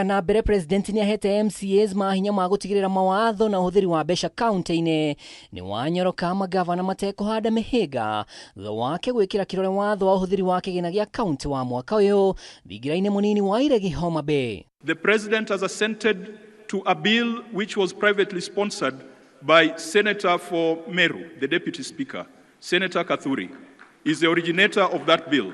Na mbere president ni ahete MCAs mahinya ma gutigirira mawatho na uhuthiri wa mbeca county-ini ni wanyoroka magavana matekuhanda mihiga thutha wake gwikira kirore watho wa uhuthiri wa kigina gia county wa mwaka uyu thigiraini munini wa Iregi Homa Bay. The president has assented to a bill which was privately sponsored by Senator for Meru, the deputy speaker. Senator Kathuri is the originator of that bill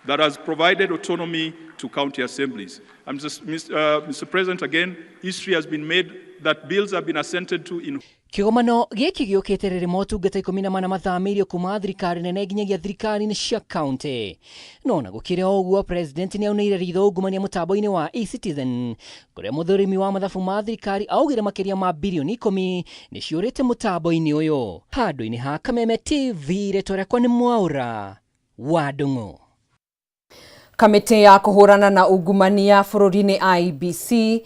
that has provided autonomy to county assemblies. And Mr. President, again, history has been made that bills have been assented to in Kigomano giki giukite riri motungata 14 mathamirio kuma thirikari nene nginyagia thirikari-ini cia county. Nona gukire oguo president ni auneire ritho ungumania mutambo-ini wa eCitizen kuria muthurimi wa mathabu ma thirikari augire makiria ma bilioni 10 ni ciurite mutambo-ini uyu. Handu-ini ha Kameme TV retorekwa ni Mwaura wa Ndung'u. Kamite ya kuhurana na ungumania bururi-ini IEBC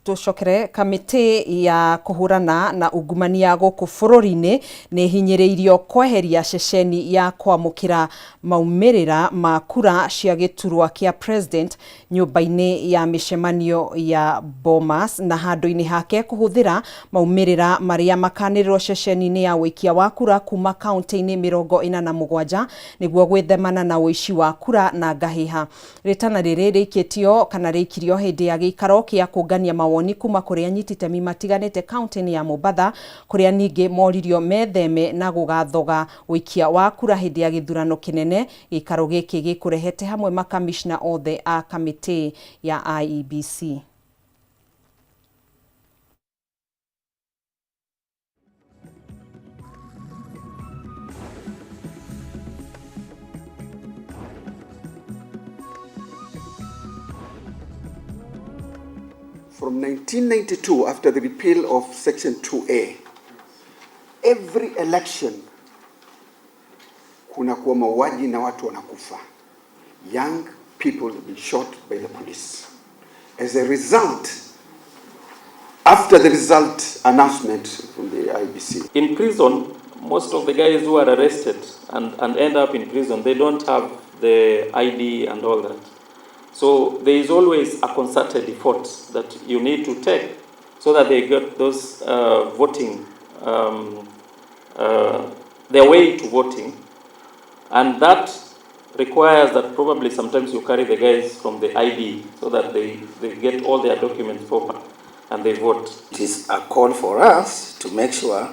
tucokere kamite ya kuhurana na ungumania guku bururi-ini ni hinyiriirio kweheria ceceni ya kwamukira maumirira ma kura cia giturwa kia president nyumba-ini ya micemanio ya Bomas na handu-ini hake kuhuthira maumirira maria makanirirwo ceceni-ini ya wikia wa kura kuma county-ini 47 niguo gwithemana na uici wa kura na ngahiha. Ritana riri rikitio kana rikirio hindi ya gikaro kia kungania mawoni kuma kuria nyititemi matiganite county-ini ya Mombasa kuria ningi moririo metheme na gugathoga wikia wa kura hindi ya githurano kinene. Gikaro giki gikurehete hamwe makamishna othe a kamite ya IEBC. From 1992, after the repeal of Section 2A, every election kuna kuwa mauaji na watu wanakufa. Young people have been shot by the police. As a result, after the result announcement from the IEBC. In prison, most of the guys who are arrested and end up in prison, they don't have the ID and all that. So there is always a concerted effort that you need to take so that they get those voting, their way to voting. And that requires that probably sometimes you carry the guys from the ID so that they get all their documents proper and they vote. It is a call for us to make sure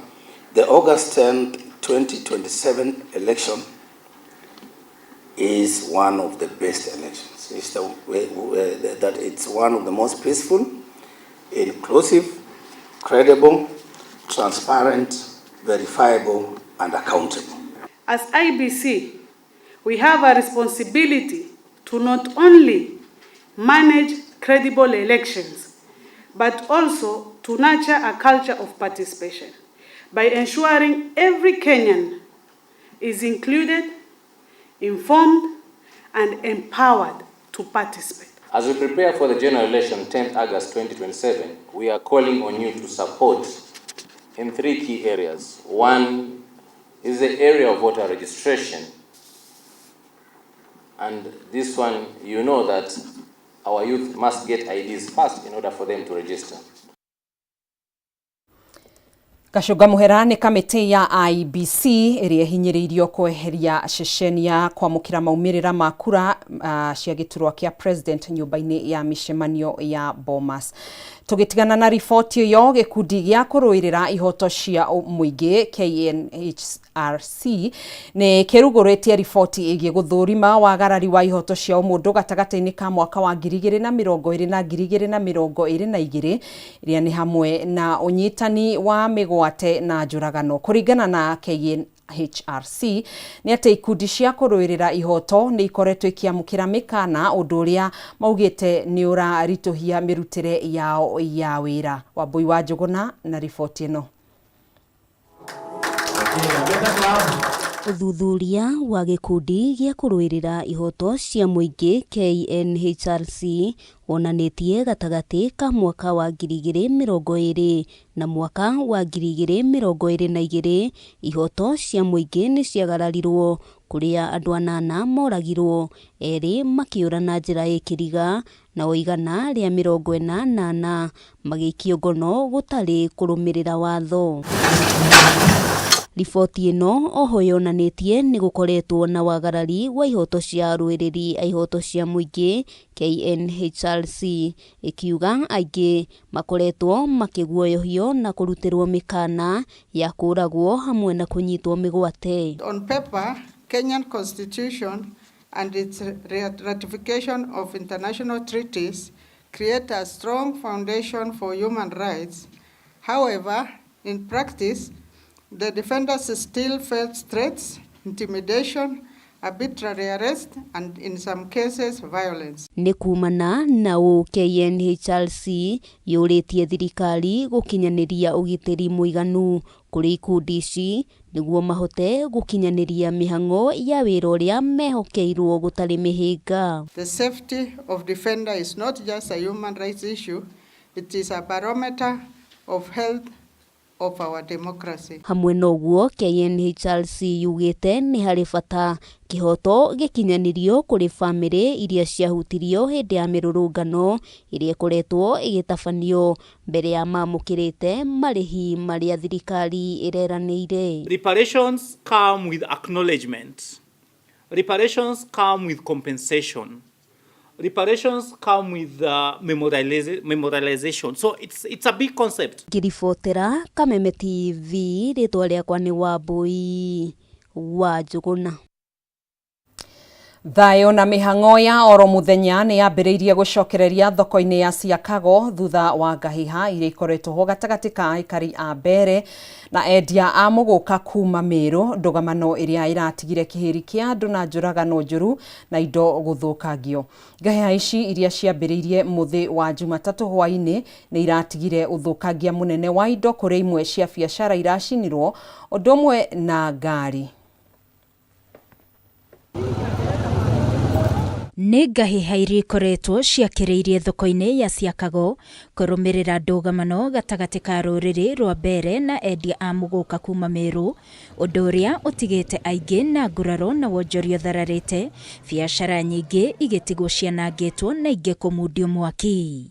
the August 10th, 2027 election is one of the best elections. It's that it's one of the most peaceful, inclusive, credible, transparent, verifiable, and accountable. As IEBC, we have a responsibility to not only manage credible elections, but also to nurture a culture of participation by ensuring every Kenyan is included, informed, and empowered to participate. As we prepare for the general election 10th August 2027, we are calling on you to support in 3 key areas. One is the area of voter registration. And this one, you know that our youth must get IDs first in order for them to register. Kashoga muhera ni kamite ya IEBC iria hinyiriirio kweheria ceceni ya kwamukira maumirira ma kura cia giturwa kia president nyumba-ini ya micemanio ya Bomas. Tugitigana na riboti yo gikundi gia kuruirira ihoto cia muingi KNHRC ni kiruguretie riboti igie guthurima wagarari wa ihoto cia mundu gatagata-ini ka mwaka wa 2020 na 2022 iria ni hamwe na unyitani wa migwate na njuragano. Kuringana na KNHRC ni ati ikundi cia kuruirira ihoto ni ikoretwo ikiamukira mikana undu uria maugite ni urarituhia mirutire yao ya wira. Wambui wa Njuguna na riboti ino. Uthuthuria wa gikundi gĩa kũrũĩrĩra ihoto cia mũingĩ KNHRC wonanĩtie gatagati ka mwaka wa 2020 na mwaka wa 2022 ihoto cia mũingĩ nĩ ciagararirwo, kũrĩa andũ 8 moragirwo, 2 makĩũra na njĩra ĩkĩriga na oigana rĩa 48 magĩikio ngono gũtarĩ kũrũmĩrĩra watho. Riboti ĩno oho yonanĩtie nĩ gũkoretwo na wagarari wa ihoto cia arũĩrĩri a ihoto cia mũingĩ KNHRC, ikiuga aingĩ makoretwo makĩguoyohio na kũrutĩrwo mĩkana ya kũragwo hamwe na kũnyitwo mĩgwate. On paper, Kenyan Constitution and its ratification of international treaties create a strong foundation for human rights. However, in practice, the defenders still face threats, intimidation, arbitrary arrest, and in some cases, violence. Nĩ kumana na KNHRC yũrĩtie thirikari gũkinyanĩria ũgitĩri mũiganu kũrĩ ikundi ici nĩguo mahote gũkinyanĩria mĩhang'o ya wĩra ũrĩa mehokeirwo gũtarĩ mĩhĩnga. The safety of defender is not just a human rights issue, it is a barometer of health of our democracy. Hamwe noguo KNHRC yugĩte nĩ harĩ bata kĩhoto gĩkinyanĩrio kũrĩ bamĩrĩ iria ciahutirio hĩndĩ ya mĩrũrũngano iria ĩkoretwo ĩgĩtabanio mbere ya mamũkĩrĩte marĩhi marĩa thirikari ĩreranĩire. Reparations come with acknowledgement. Reparations come with compensation. Reparations come with memorialization. So it's a big concept. Ngiribotera Kameme TV, rĩtwa rĩakwa nĩ Wambui wa Njũgũna. Thayo na mĩhang'o ya oro mũthenya nĩ yambĩrĩirie gũcokereria thoko-inĩ ya Siakago thutha wa ngahĩha iria ikoretwo ho gatagatĩ ka aikari a Mbere na endia a mũgũka kuma Meru, ndũgamano ĩrĩa ĩratigire kĩhĩri kĩa andũ na njũragano njũru na indo gũthũkangio. Ngahĩha ici iria ciambĩrĩirie mũthĩ wa Jumatatũ hwaĩ-inĩ nĩ iratigire ũthũkangia mũnene wa indo kũrĩ imwe cia biacara iracinirwo ũndũ ũmwe na ngari. Nĩ ngahĩha iria ikoretwo ciakĩrĩirie thoko-inĩ ya Siakago kũrũmĩrĩra ndũgamano gatagatĩ ka rũrĩrĩ rwa Mbere na endia a mũgũka kuma Meru, ũndũ ũrĩa ũtigĩte aingĩ na nguraro na wonjoria thararĩte, biacara nyingĩ igĩtigwo cianangĩtwo na ingĩ kũmundio mwaki.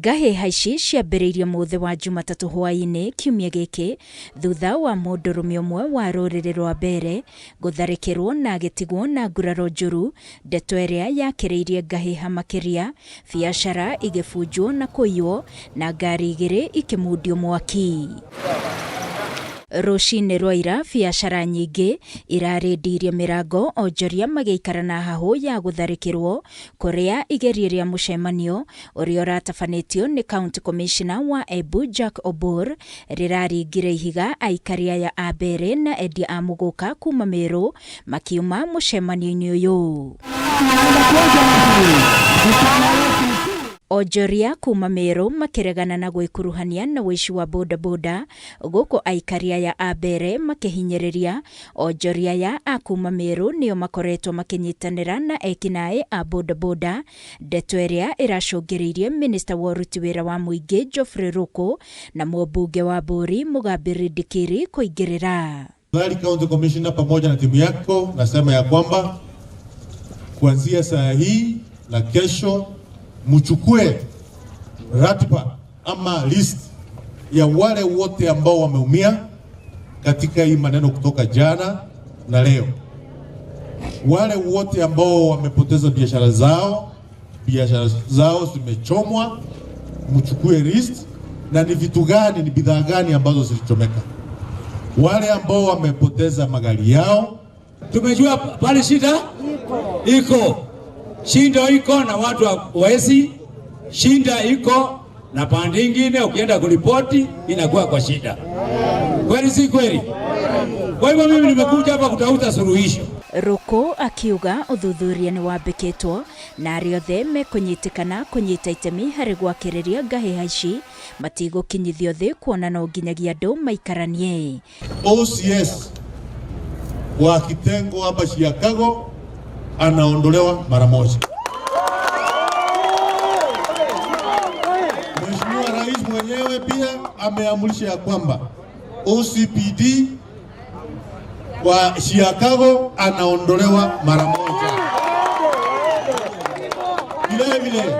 Ngahĩha ici ciambĩrĩirie mũthĩ wa Jumatatũ hwaĩ-inĩ kiumia gĩkĩ thutha wa mũndũrũme ũmwe wa rũrĩrĩ rwa Mbere gũtharĩkĩrwo na agĩtigwo na nguraro njũru, ndeto ĩrĩa yakĩrĩirie ngahĩha makĩria, biacara igĩbunjwo na kũiywo na ngari igĩrĩ ikĩmundio mwaki. Rũcinĩ rwa ira, biacara nyingĩ irarĩndirie mĩrango onjoria magĩikara na hahũ ya gũtharĩkĩrwo, kũrĩa igeria rĩa mũcemanio ũrĩa ũratabanĩtio nĩ County Commissioner wa Embu Jack Obur rĩraringire ihiga aikari aya a Mbere na endia a mũgũka kuma Meru makiuma mũcemanio-inĩ ũyũ. Onjoria kuma Meru makĩregana na gwĩkuruhania na wĩici wa bodaboda, gũkũ aikari aya a Mbere makĩhinyĩrĩria onjoria aya a kuma Meru nĩo makoretwo makĩnyitanĩra na ekinaĩ a bodaboda, ndeto ĩrĩa ĩracũngĩrĩirie minista wa ũruti wĩra wa mũingĩ Geoffrey Ruku na mũmbunge wa Mburi Mũgambĩri Ndikiri kũingĩrĩra. County Commissioner pamoja na timu yako nasema ya kwamba kuanzia saa hii na kesho mchukue ratiba ama list ya wale wote ambao wameumia katika hii maneno kutoka jana na leo. Wale wote ambao wamepoteza biashara zao zimechomwa, mchukue list na ni vitu gani, ni bidhaa gani ambazo zilichomeka. Wale ambao wamepoteza magari yao, tumejua pale shida iko. Shinda iko na watu hawezi, shinda iko na pande nyingine ukienda kuripoti inakuwa kwa shida. Kweli si kweli? Kwa hivyo mimi nimekuja hapa kutafuta suluhisho. Ruku akiuga uthuthuria nĩ wambĩkĩtwo na arĩa othe mekũnyitĩkana kũnyita itemi harĩ gwakĩrĩria ngahĩha ici matigũkinyithio thĩ kuona no nginyagia andũ maikaranie. OCS wa kitengo hapa Chicago anaondolewa mara moja. Mheshimiwa Rais mwenyewe pia ameamrisha ya kwamba OCPD wa Chicago anaondolewa mara moja. Vile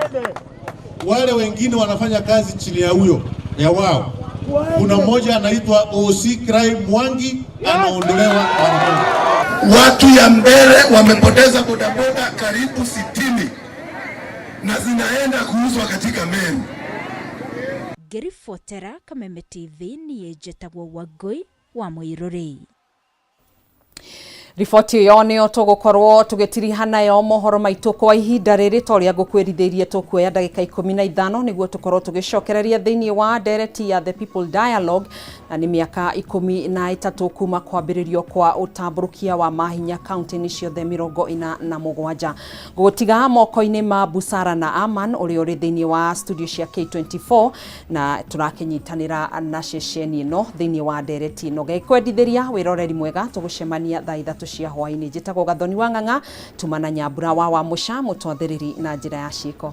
wale wengine wanafanya kazi chini ya huyo ya wao. Kuna mmoja anaitwa OC Crime Mwangi anaondolewa mara moja. Watu ya mbele wamepoteza bodaboda karibu 60 na zinaenda kuuzwa katika Memu. Ngĩribotera Kameme TV niĩ njĩtagwo Wangui wa Mũirũrĩ. Riboti iyo nĩyo tũgũkorwo tũgĩtiriha nayo mohoro maitũ kwa ihinda rĩrĩ torĩa ngũkwĩrithĩrie tũkuoya ndagĩka 15 nĩguo tũkorwo tũgĩcokereria thĩinĩ wa ndereti ya The People Dialogue, na nĩ mĩaka 13 kuma kwambĩrĩrio kwa ũtambũrũkia wa mahinya kaunti-inĩ ciothe 47. Gũtiga moko-inĩ ma Busara na Aman ũrĩa ũrĩ thĩinĩ wa studio cia K24, na tũrakĩnyitanĩra na ceceni ĩno thĩinĩ wa ndereti ĩno. Gĩkwendithĩria wĩroreri mwega, tũgũcemania thaa 3 cia hwaĩ-inĩ. Njĩtagwo Gathoni wa Ng'ang'a, tumana Nyambura wa Mũca, mũtwathĩrĩri na njĩra ya ciĩko.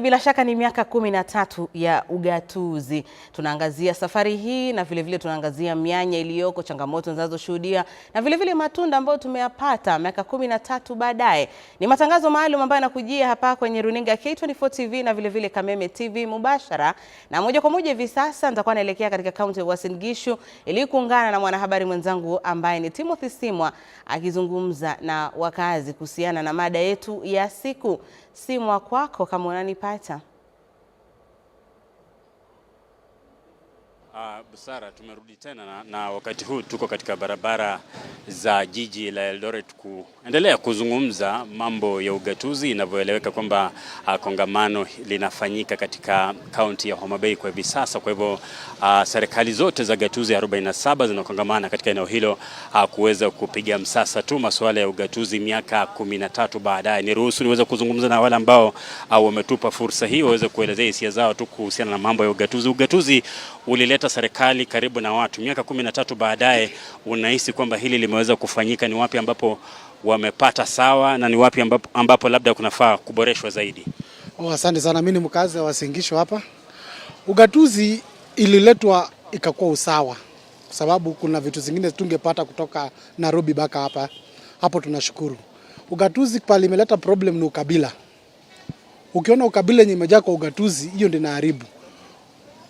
Bila shaka ni miaka 13 ya ugatuzi. Tunaangazia safari hii na vile vile tunaangazia mianya iliyoko, changamoto zinazoshuhudia na vile vile matunda ambayo tumeyapata miaka 13 baadaye. Ni matangazo maalum ambayo yanakujia hapa kwenye runinga K24 TV na vile vile Kameme TV mubashara. Na moja kwa moja hivi sasa nitakuwa naelekea katika kaunti ya Uasin Gishu ili kuungana na mwanahabari mwenzangu ambaye ni Timothy Simwa akizungumza na wakazi kuhusiana na mada yetu ya siku. Simwa, kwako kama unanipata. Busara, tumerudi tena na wakati huu tuko katika barabara za jiji la Eldoret kuendelea kuzungumza mambo ya ugatuzi. Inavyoeleweka kwamba kongamano linafanyika katika kaunti ya Homa Bay kwa hivi sasa. Kwa hivyo serikali zote za gatuzi 47 zinakongamana katika eneo hilo kuweza kupiga msasa tu masuala ya ugatuzi miaka 13 baadaye. Niruhusu niweze kuzungumza na wale ambao wametupa fursa hii waweze kuelezea hisia zao tu kuhusiana na mambo ya ugatuzi. Ugatuzi ulileta serikali karibu na watu miaka 13 baadaye. Unahisi kwamba hili limeweza kufanyika? Ni wapi ambapo wamepata sawa na ni wapi ambapo labda kunafaa kuboreshwa zaidi? Asante sana. Mimi ni mkazi wa Uasin Gishu hapa. Ugatuzi ililetwa ikakuwa usawa, kwa sababu kuna vitu zingine tungepata kutoka Nairobi baka hapa. Hapo tunashukuru. Ugatuzi pale imeleta problem ni ukabila. Ukiona ukabila yenye imejaa kwa ugatuzi, hiyo ndio inaharibu.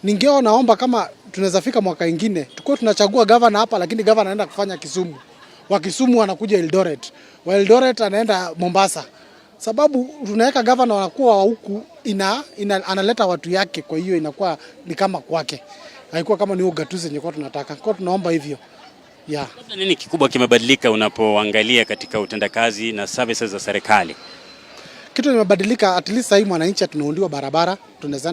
Ningeo naomba kama tunaweza fika mwaka ingine tukue tunachagua governor hapa, lakini governor anaenda kufanya Kisumu. Wa Kisumu anakuja Eldoret. Wa Eldoret anaenda Mombasa. Sababu tunaweka governor wanakuwa huku analeta watu yake, kwa hiyo inakuwa ni kama kwake. Haikuwa kama ni ugatuzi yenye kwa tunataka. Kwa tunaomba hivyo. Yeah. Nini kikubwa kimebadilika unapoangalia katika utendakazi na services za serikali? Kitu kimebadilika, at least sasa mwananchi tunaundiwa barabara, tunaweza